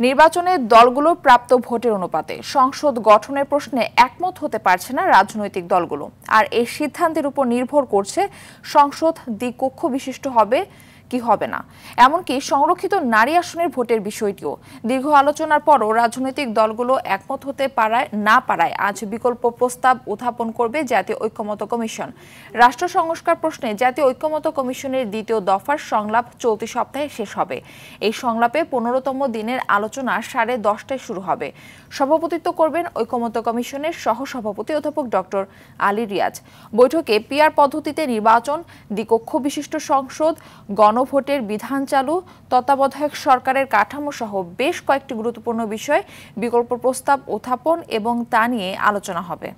নির্বাচনে দলগুলো প্রাপ্ত ভোটের অনুপাতে সংসদ গঠনের প্রশ্নে একমত হতে পারছে না রাজনৈতিক দলগুলো। আর এই সিদ্ধান্তের উপর নির্ভর করছে সংসদ দ্বিকক্ষ বিশিষ্ট হবে কি হবে না, এমনকি সংরক্ষিত নারী আসনের ভোটের বিষয়টিও। দীর্ঘ আলোচনার পরও রাজনৈতিক দলগুলো একমত হতে না পারায় আজ বিকল্প প্রস্তাব উত্থাপন করবে জাতীয় ঐক্যমত্য কমিশন। রাষ্ট্র সংস্কার প্রশ্নে জাতীয় ঐক্যমত্য কমিশনের দ্বিতীয় দফার সংলাপ চলতি সপ্তাহে শেষ হবে। এই সংলাপে 15তম দিনের আলোচনা 10:30টায় শুরু হবে। সভাপতিত্ব করবেন ঐক্যমত্য কমিশনের সহসভাপতি অধ্যাপক ডক্টর আলী রিয়াজ। বৈঠকে পিআর পদ্ধতিতে নির্বাচন, দ্বিকক্ষ বিশিষ্ট সংসদ, গণভোটের বিধান চালু, তত্ত্বাবধায়ক সরকারের কাঠামো সহ বেশ কয়েকটি গুরুত্বপূর্ণ বিষয় বিকল্প প্রস্তাব উত্থাপন এবং তা নিয়ে আলোচনা হবে।